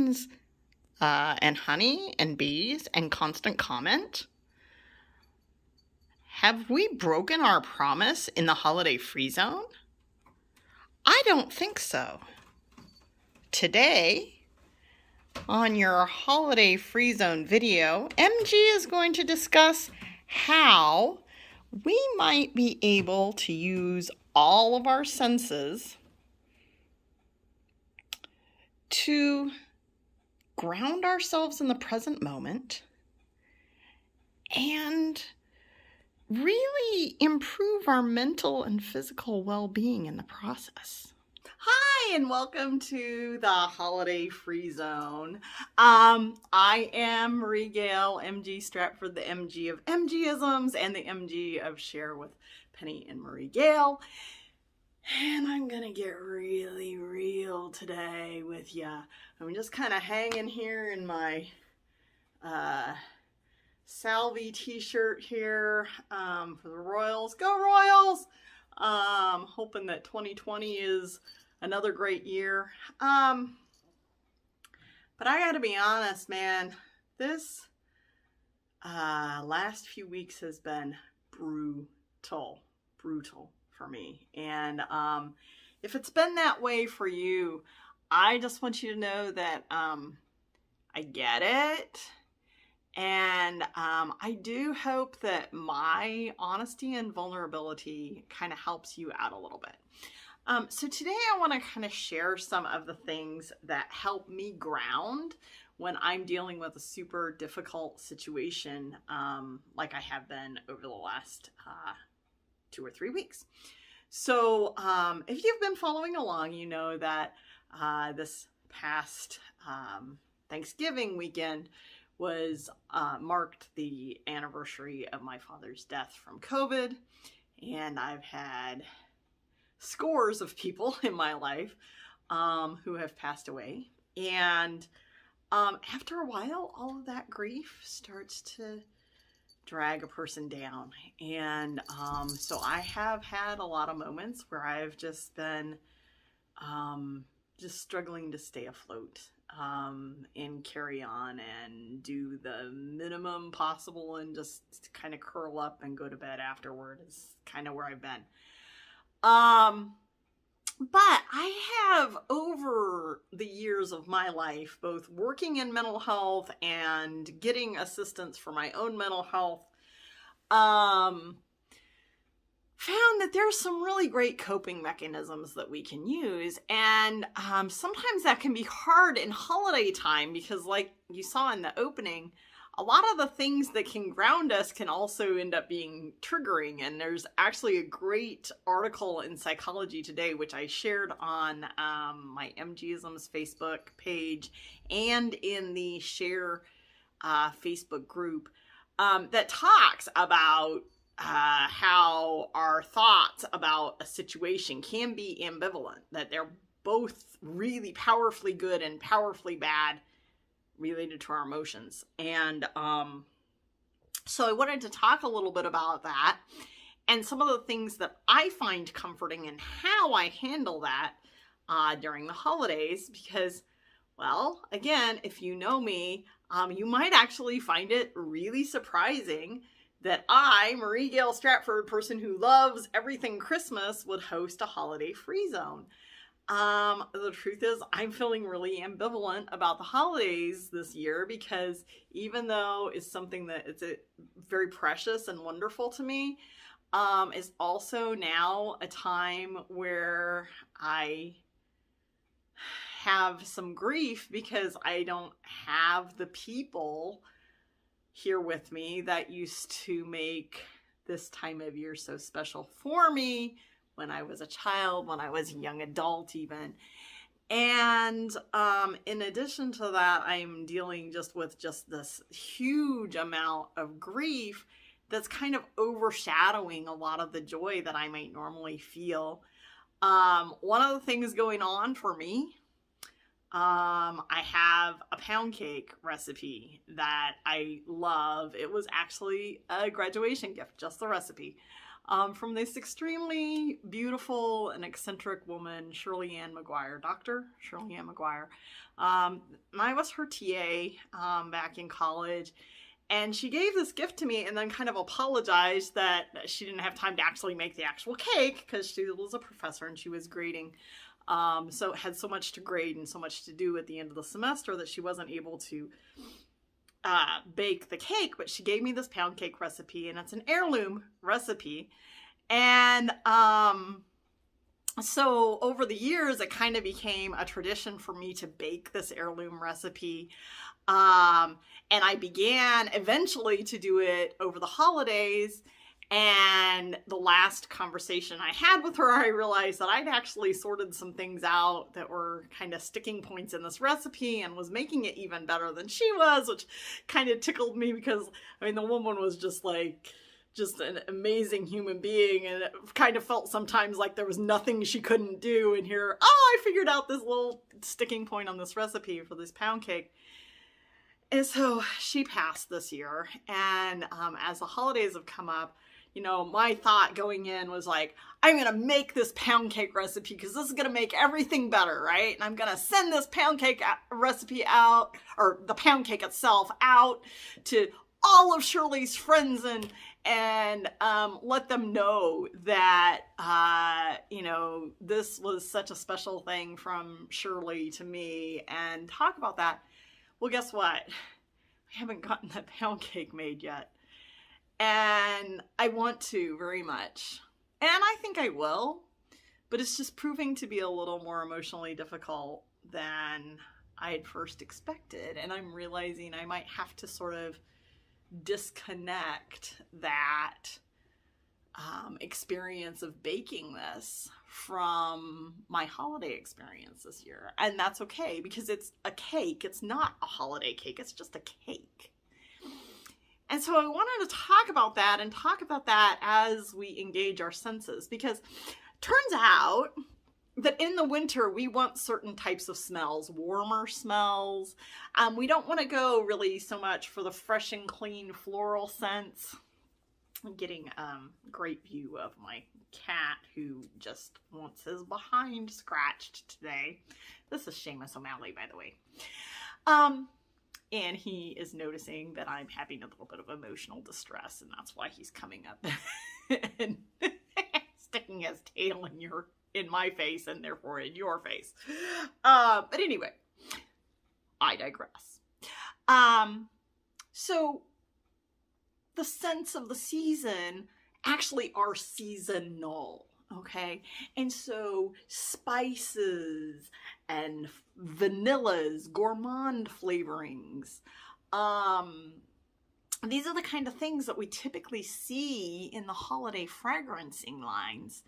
friends and honey and bees and constant comment? Have we broken our promise in the holiday free zone? I don't think so. Today, on your holiday free zone video, MG is going to discuss how we might be able to use all of our senses to ground ourselves in the present moment and really improve our mental and physical well-being in the process. Hi, and welcome to the Holiday Free Zone. I am Marie Gail, MG Stratford, the MG of MGisms, and the MG of Share with Penny and Marie Gail. And I'm gonna get really real today with ya. I'm just kind of hanging here in my Salvi t-shirt here for the Royals. Go Royals! Hoping that 2020 is another great year. But I gotta be honest, man, this last few weeks has been brutal for me. And if it's been that way for you, I just want you to know that I get it. And I do hope that my honesty and vulnerability kind of helps you out a little bit. So today I want to kind of share some of the things that help me ground when I'm dealing with a super difficult situation like I have been over the last 2 or 3 weeks. So if you've been following along, you know that this past Thanksgiving weekend was marked the anniversary of my father's death from COVID, and I've had scores of people in my life who have passed away, and after a while all of that grief starts to drag a person down. And so I have had a lot of moments where I've just been just struggling to stay afloat and carry on and do the minimum possible and just kind of curl up and go to bed afterward is kind of where I've been. But I have, over the years of my life, both working in mental health and getting assistance for my own mental health, found that there's some really great coping mechanisms that we can use. And sometimes that can be hard in holiday time because, like you saw in the opening, a lot of the things that can ground us can also end up being triggering. And there's actually a great article in Psychology Today, which I shared on my MGisms Facebook page and in the Share Facebook group that talks about how our thoughts about a situation can be ambivalent, that they're both really powerfully good and powerfully bad related to our emotions. And so I wanted to talk a little bit about that and some of the things that I find comforting and how I handle that during the holidays, because, well, again, if you know me, you might actually find it really surprising that I, Marie Gail Stratford, person who loves everything Christmas, would host a holiday free zone. The truth is, I'm feeling really ambivalent about the holidays this year because even though it's something that it's very precious and wonderful to me, it's also now a time where I have some grief because I don't have the people here with me that used to make this time of year so special for me when I was a child, when I was a young adult even. And in addition to that, I'm dealing with this huge amount of grief that's kind of overshadowing a lot of the joy that I might normally feel. One of the things going on for me I have a pound cake recipe that I love. It was actually a graduation gift, just the recipe, from this extremely beautiful and eccentric woman, Shirley Ann McGuire, Dr. Shirley Ann McGuire. I was her TA back in college, and she gave this gift to me and then kind of apologized that she didn't have time to actually make the actual cake because she was a professor and she was grading. So it had so much to grade and so much to do at the end of the semester that she wasn't able to bake the cake, but she gave me this pound cake recipe, and it's an heirloom recipe. And so over the years, it kind of became a tradition for me to bake this heirloom recipe. And I began eventually to do it over the holidays. And the last conversation I had with her, I realized that I'd actually sorted some things out that were kind of sticking points in this recipe and was making it even better than she was, which kind of tickled me because, I mean, the woman was just an amazing human being, and it kind of felt sometimes like there was nothing she couldn't do. And here, I figured out this little sticking point on this recipe for this pound cake. And so she passed this year, and as the holidays have come up, you know, my thought going in was like, I'm going to make this pound cake recipe because this is going to make everything better, right? And I'm going to send this pound cake recipe out, or the pound cake itself, out to all of Shirley's friends and let them know that, you know, this was such a special thing from Shirley to me, and talk about that. Well, guess what? I haven't gotten that pound cake made yet. And I want to very much. And I think I will. But it's just proving to be a little more emotionally difficult than I had first expected. And I'm realizing I might have to sort of disconnect that experience of baking this from my holiday experience this year. And that's okay, because it's a cake. It's not a holiday cake. It's just a cake. And so I wanted to talk about that, and talk about that as we engage our senses, because it turns out that in the winter we want certain types of smells, warmer smells. We don't want to go really so much for the fresh and clean floral scents. I'm getting a great view of my cat, who just wants his behind scratched today. This is Seamus O'Malley, by the way. And he is noticing that I'm having a little bit of emotional distress, and that's why he's coming up and sticking his tail in my face, and therefore in your face. But anyway, I digress. So the scents of the season actually are seasonal. Okay, and so spices and vanillas, gourmand flavorings, these are the kind of things that we typically see in the holiday fragrancing lines.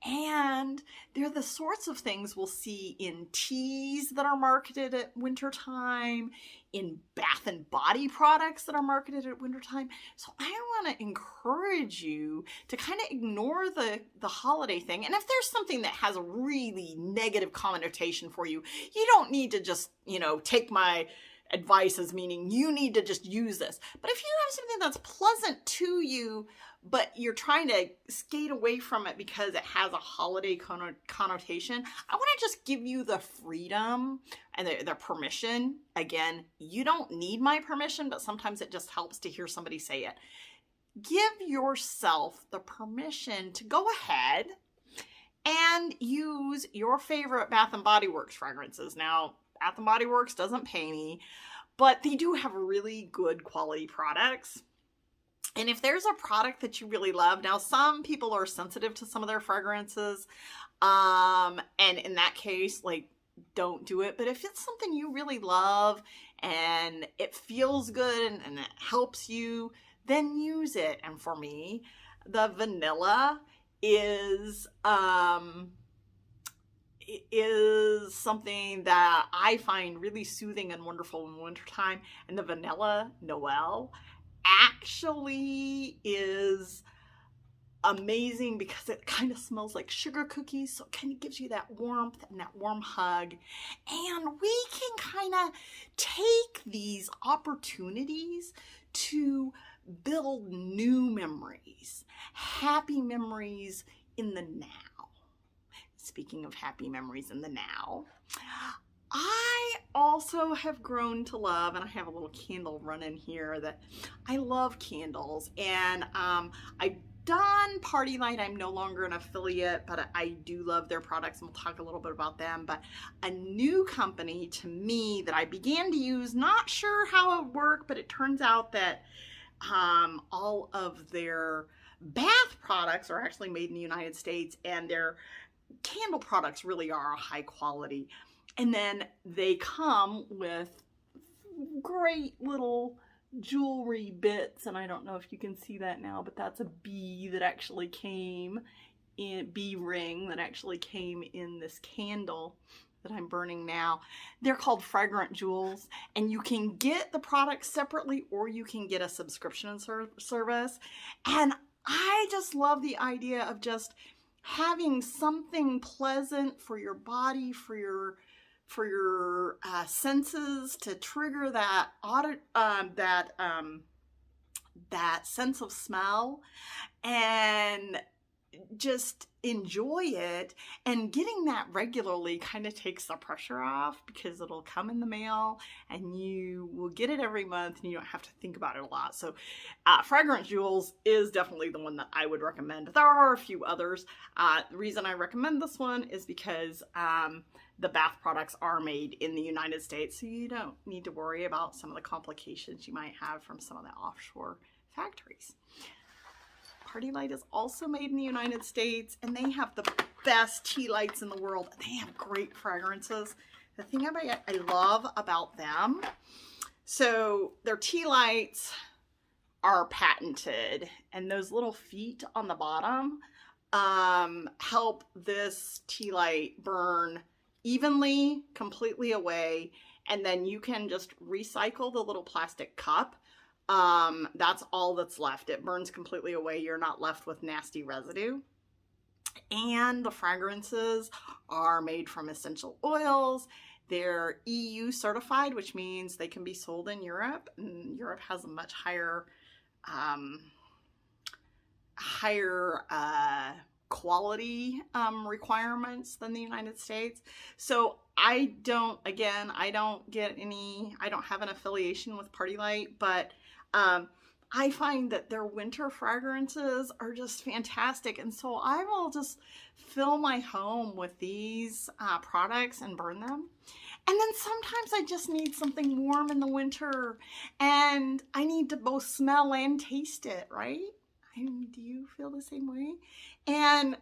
And they're the sorts of things we'll see in teas that are marketed at wintertime, in bath and body products that are marketed at wintertime. So I want to encourage you to kind of ignore the holiday thing. And if there's something that has a really negative connotation for you, you don't need to just, you know, take my advice as meaning you need to just use this. But if you have something that's pleasant to you, but you're trying to skate away from it because it has a holiday connotation, I want to just give you the freedom and the permission. Again, you don't need my permission, but sometimes it just helps to hear somebody say it. Give yourself the permission to go ahead and use your favorite Bath & Body Works fragrances. Now, Bath & Body Works doesn't pay me, but they do have really good quality products. And if there's a product that you really love, now some people are sensitive to some of their fragrances, and in that case, like, don't do it. But if it's something you really love and it feels good and it helps you, then use it. And for me, the vanilla is something that I find really soothing and wonderful in the wintertime. And the Vanilla Noel actually is amazing because it kind of smells like sugar cookies, so it kind of gives you that warmth and that warm hug. And we can kind of take these opportunities to build new memories, happy memories in the now. Speaking of happy memories in the now, I also have grown to love, and I have a little candle running here that I love candles. And I've done Party Light. I'm no longer an affiliate, but I do love their products, and we'll talk a little bit about them. But a new company to me that I began to use, not sure how it worked, but it turns out that all of their bath products are actually made in the United States, and their candle products really are high quality. And then they come with great little jewelry bits, and I don't know if you can see that now, but that's a bee that actually came in, bee ring that actually came in this candle that I'm burning now. They're called fragrant jewels, and you can get the products separately, or you can get a subscription service. And I just love the idea of just having something pleasant for your body, for your senses, to trigger that that sense of smell, and just enjoy it. And getting that regularly kind of takes the pressure off, because it'll come in the mail and you will get it every month and you don't have to think about it a lot. So Fragrant Jewels is definitely the one that I would recommend. There are a few others. The reason I recommend this one is because the bath products are made in the United States, so you don't need to worry about some of the complications you might have from some of the offshore factories. Party Light is also made in the United States, and they have the best tea lights in the world. They have great fragrances. The thing I love about them, so their tea lights are patented, and those little feet on the bottom help this tea light burn evenly, completely away, and then you can just recycle the little plastic cup. That's all that's left. It burns completely away. You're not left with nasty residue. And the fragrances are made from essential oils. They're EU certified, which means they can be sold in Europe, and Europe has a much higher quality requirements than the United States. So I don't have an affiliation with Party Light, but I find that their winter fragrances are just fantastic. And so I will just fill my home with these products and burn them. And then sometimes I just need something warm in the winter, and I need to both smell and taste it, right? I mean, do you feel the same way? And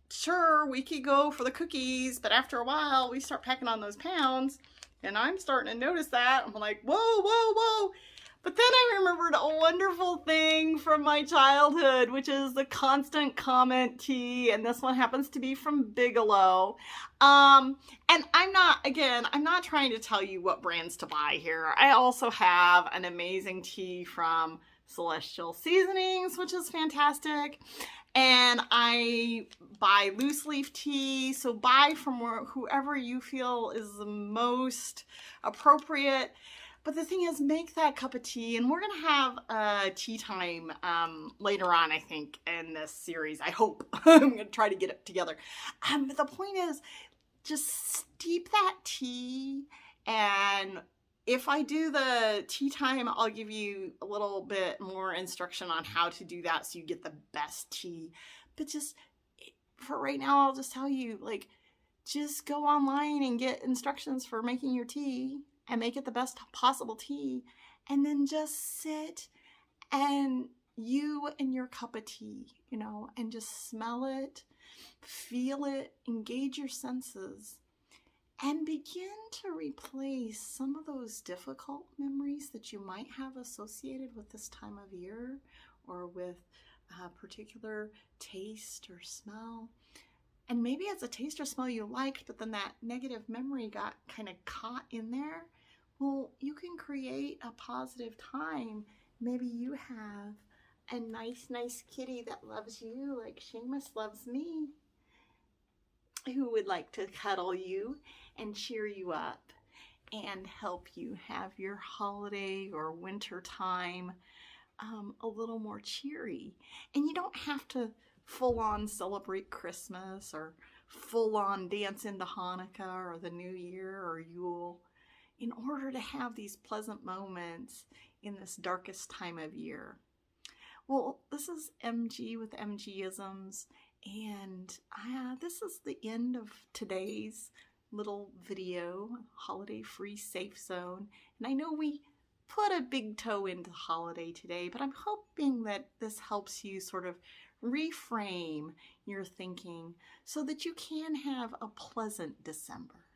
sure, we could go for the cookies, but after a while we start packing on those pounds, and I'm starting to notice that. I'm like, whoa, whoa, whoa. But then I remembered a wonderful thing from my childhood, which is the Constant Comment tea, and this one happens to be from Bigelow. And I'm not trying to tell you what brands to buy here. I also have an amazing tea from Celestial Seasonings, which is fantastic. And I buy loose leaf tea, so buy from whoever you feel is the most appropriate. But the thing is, make that cup of tea, and we're going to have a tea time later on, I think, in this series. I hope. I'm going to try to get it together. But the point is, just steep that tea, and if I do the tea time, I'll give you a little bit more instruction on how to do that so you get the best tea. But just for right now, I'll just tell you, like, just go online and get instructions for making your tea and make it the best possible tea. And then just sit and you and your cup of tea, and just smell it, feel it, engage your senses, and begin to replace some of those difficult memories that you might have associated with this time of year, or with a particular taste or smell. And maybe it's a taste or smell you liked, but then that negative memory got kind of caught in there. Well, you can create a positive time. Maybe you have a nice, nice kitty that loves you like Seamus loves me, who would like to cuddle you and cheer you up and help you have your holiday or winter time a little more cheery. And you don't have to full on celebrate Christmas or full on dance into Hanukkah or the New Year or Yule in order to have these pleasant moments in this darkest time of year. Well, this is MG with MGisms, and this is the end of today's little video, holiday free safe zone. And I know we put a big toe into holiday today, but I'm hoping that this helps you sort of reframe your thinking so that you can have a pleasant December.